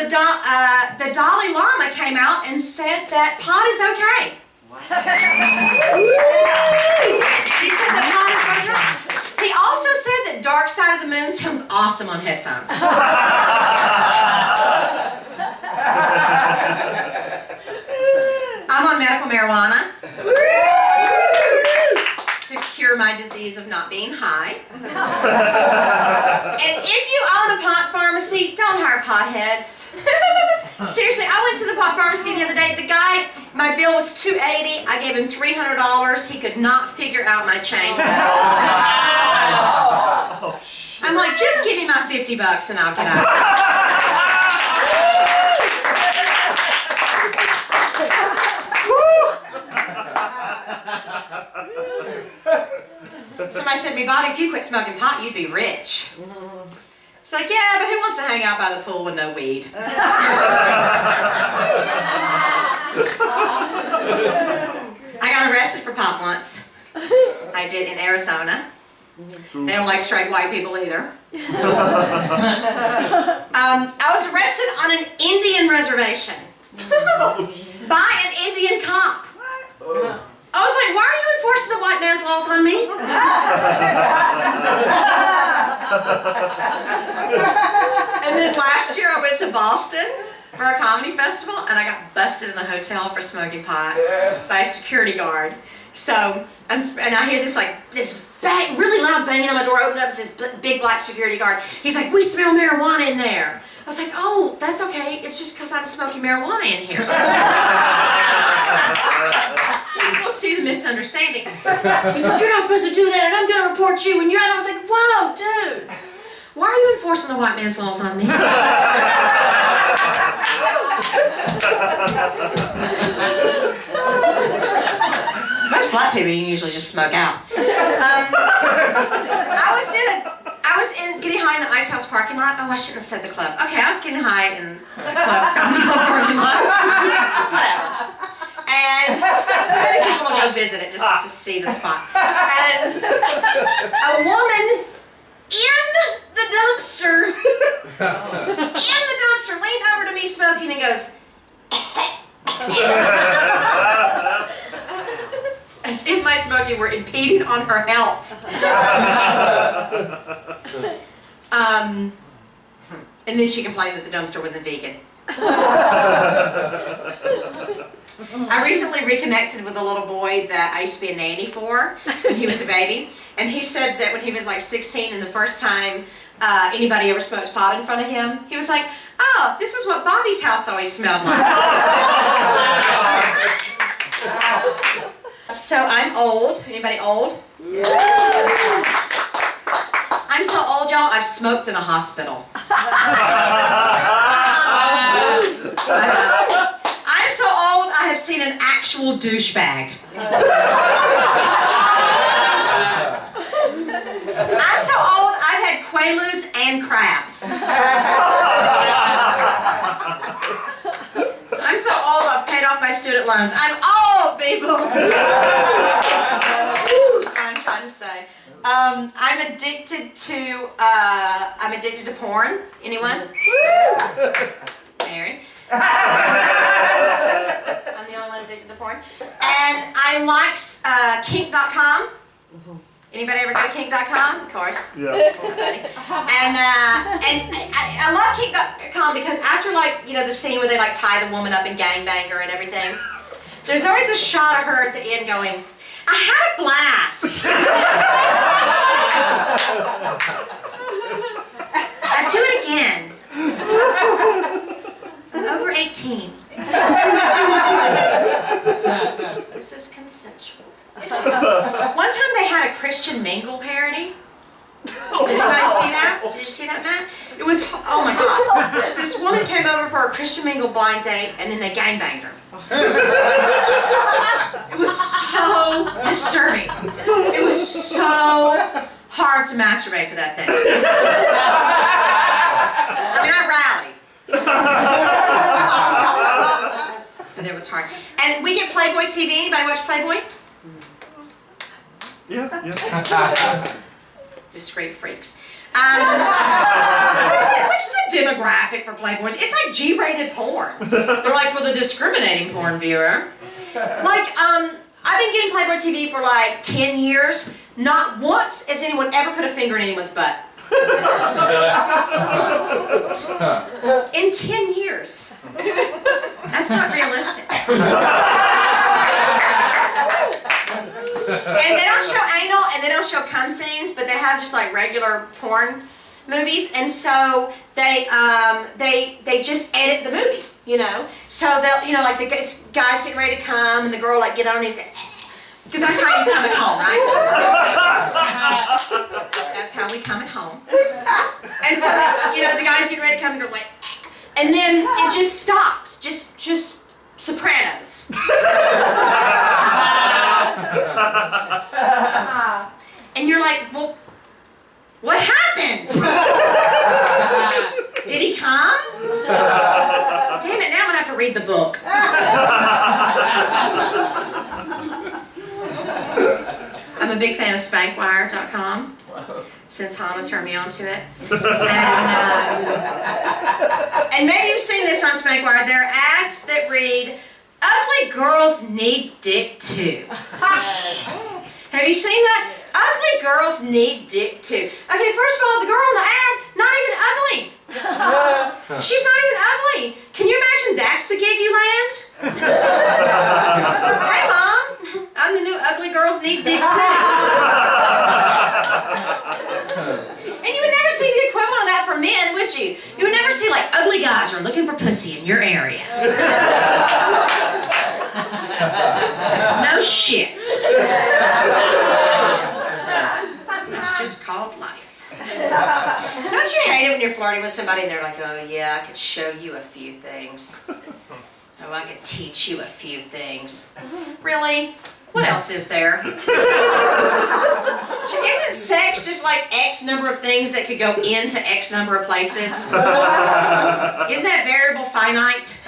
the Dalai Lama came out and said that pot is okay. He said that pot is okay. He also said that Dark Side of the Moon sounds awesome on headphones. I'm on medical marijuana to cure my disease of not being high. And if you own a pot pharmacy, don't hire potheads. Seriously, I went to the pot pharmacy the other day. The guy, my bill was $280. I gave him $300. He could not figure out my change. I'm like, just give me my $50 and I'll get out. Somebody said to me, Bobbie, if you quit smoking pot, you'd be rich. It's like, yeah, but who wants to hang out by the pool with no weed? I got arrested for pot once. I did in Arizona. They don't like straight white people either. I was arrested on an Indian reservation by an Indian cop. I was like, why are you enforcing the white man's laws on me? And then last year I went to Boston for a comedy festival and I got busted in a hotel for smoking pot by a security guard. So, and I hear this bang, really loud banging on my door, opened up, it's this big black security guard. He's like, we smell marijuana in there. I was like, oh, that's okay, it's just because I'm smoking marijuana in here. See the misunderstanding. He's like, you're not supposed to do that and I'm going to report you. And I was like, whoa, dude, why are you enforcing the white man's laws on me? Most black people you usually just smoke out. I was getting high in the Ice House parking lot. Oh, I shouldn't have said the club. Okay, I was getting high in the comedy club parking lot. Whatever. And people will go visit it just to see the spot. And a woman in the dumpster leaned over to me smoking and goes, as if my smoking were impeding on her health. And then she complained that the dumpster wasn't vegan. I recently reconnected with a little boy that I used to be a nanny for when he was a baby. And he said that when he was like 16 and the first time anybody ever smoked pot in front of him, he was like, oh, this is what Bobbie's house always smelled like. So I'm old. Anybody old? Yeah. I'm so old, y'all, I've smoked in a hospital. I'm so old, I have seen an actual douchebag. I'm so old, I've had Quaaludes and crabs. I'm so old, I've paid off my student loans. I'm old, people! That's what I'm trying to say. I'm addicted to porn. Anyone? Mary? I'm the only one addicted to porn. And I like kink.com. Anybody ever go to kink.com? Of course. Yeah. Everybody. And I love kink.com because after the scene where they tie the woman up and gangbang her and everything, there's always a shot of her at the end going, I had a blast. I'd do it again. I'm over 18. This is consensual. One time they had a Christian Mingle parody. Did anybody see that? Did you see that, Matt? It was, oh my God. This woman came over for a Christian Mingle blind date and then they gangbanged her. It was so disturbing. It was so hard to masturbate to that thing. I mean, I rallied. But it was hard. And we get Playboy TV. Anybody watch Playboy? Yeah. Discreet freaks. What's the demographic for Playboy? It's like G-rated porn. They're like for the discriminating porn viewer. Like, I've been getting Playboy TV for like 10 years. Not once has anyone ever put a finger in anyone's butt. In 10 years. That's not realistic. And they don't show anal and they don't show cum scenes, but they have just like regular porn movies, and so they just edit the movie, you know. So they'll, you know, like the guys getting ready to come and the girl like get on his, because that's how you come at home, right? That's how we come at home. And so, you know, the guy's getting ready to come and they're like, and then it just stops, just Sopranos. And you're like, well, what happened? Did he come? Damn it, now I'm gonna have to read the book. I'm a big fan of spankwire.com since Hama turned me on to it. And maybe you've seen this on Spankwire. There are ads that read, "Ugly girls need dick too." Have you seen that? Ugly girls need dick too. Okay, first of all, the girl in the ad, not even ugly. She's not even ugly. Can you imagine that's the gig you land? Hey Mom, I'm the new ugly girls need dick too. And you would never see the equivalent of that for men, would you? You would never see like ugly guys are looking for pussy in your area. No shit. It's just called life. Don't you hate it when you're flirting with somebody and they're like, oh yeah, I could show you a few things. Oh, I could teach you a few things. Really? What else is there? Isn't sex just like X number of things that could go into X number of places? Isn't that variable finite?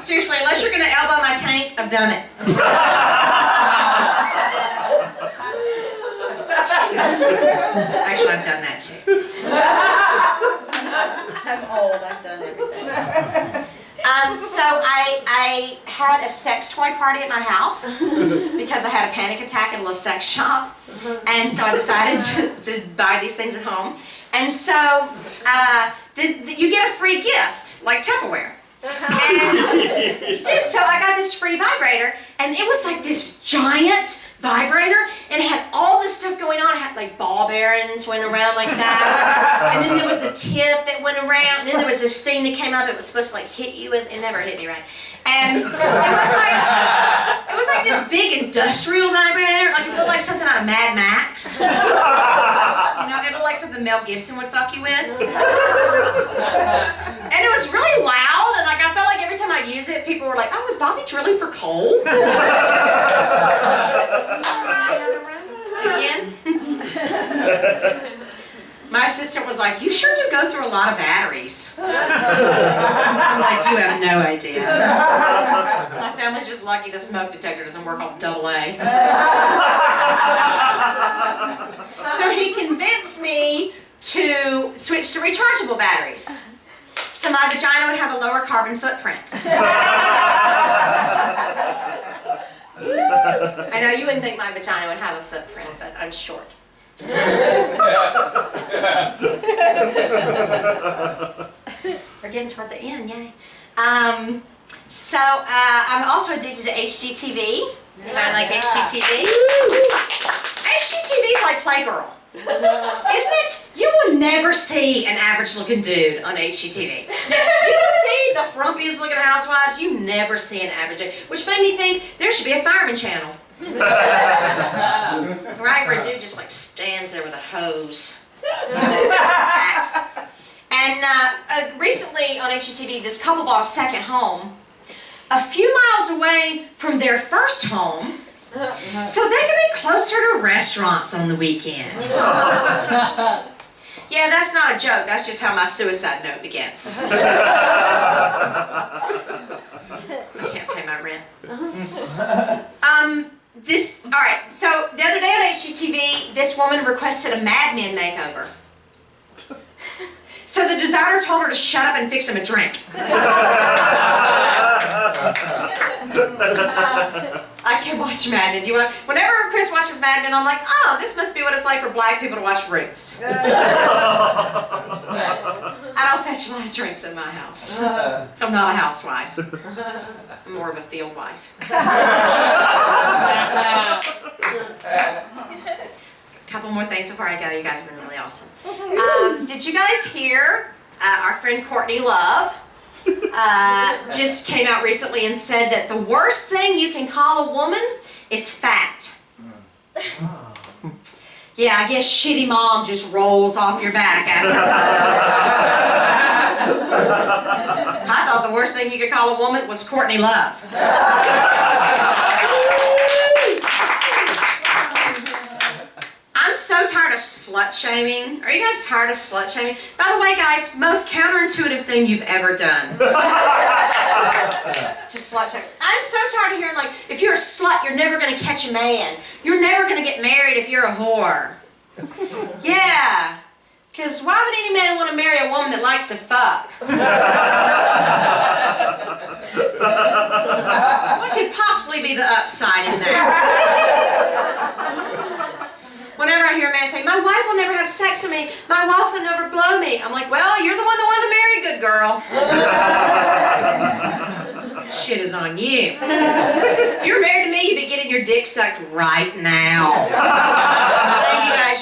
Seriously, unless you're going to elbow my taint, I've done it. Actually, I've done that too. I'm old, I've done everything. So I had a sex toy party at my house because I had a panic attack at a little sex shop, and so I decided to buy these things at home. And so you get a free gift, like Tupperware. And you do, so I got this free vibrator, and it was like this giant vibrator, and it had all this stuff going on. It had like ball bearings went around like that, and then there was a tip that went around, and then there was this thing that came up. It was supposed to like hit you, and it never hit me right. And it was like this big industrial vibrator, like it looked like something out of Mad Max. You know, it looked like something Mel Gibson would fuck you with. And it was really loud, and like I felt like every time I used it, people were like, "Oh, was Bobbie drilling for coal?" Again. My assistant was like, "You sure do go through a lot of batteries." I'm like, "You have no idea." My family's just lucky the smoke detector doesn't work off AA. So he convinced me to switch to rechargeable batteries. So my vagina would have a lower carbon footprint. I know you wouldn't think my vagina would have a footprint, but I'm short. We're getting toward the end, yay. So I'm also addicted to HGTV. I like HGTV. HGTV is like Playgirl. Isn't it? You will never see an average looking dude on HGTV. You will see the frumpiest looking housewives. You never see an average dude, which made me think there should be a fireman channel. Right, where a dude just like stands there with a hose. And recently on HGTV, this couple bought a second home a few miles away from their first home, so they can be closer to restaurants on the weekend. Yeah, that's not a joke. That's just how my suicide note begins. I can't pay my rent. All right, so the other day on HGTV, this woman requested a Mad Men makeover. So the designer told her to shut up and fix him a drink. I can't watch Mad Men. Whenever Chris watches Mad Men, I'm like, oh, this must be what it's like for black people to watch Roots. I don't fetch a lot of drinks in my house. I'm not a housewife. I'm more of a field wife. Couple more things before I go. You guys have been really awesome. Did you guys hear our friend Courtney Love just came out recently and said that the worst thing you can call a woman is fat. Yeah, I guess shitty mom just rolls off your back after I thought the worst thing you could call a woman was Courtney Love. I'm so tired of slut shaming. Are you guys tired of slut shaming? By the way, guys, most counterintuitive thing you've ever done. To slut shame. I'm so tired of hearing like, if you're a slut, you're never going to catch a man. You're never going to get married if you're a whore. Yeah. Because why would any man want to marry a woman that likes to fuck? What could possibly be the upside in that? Whenever I hear a man say, my wife will never have sex with me, my wife will never blow me, I'm like, well, you're the one that wanted to marry a good girl. Shit is on you. If you're married to me, you'd be getting your dick sucked right now. Thank you guys.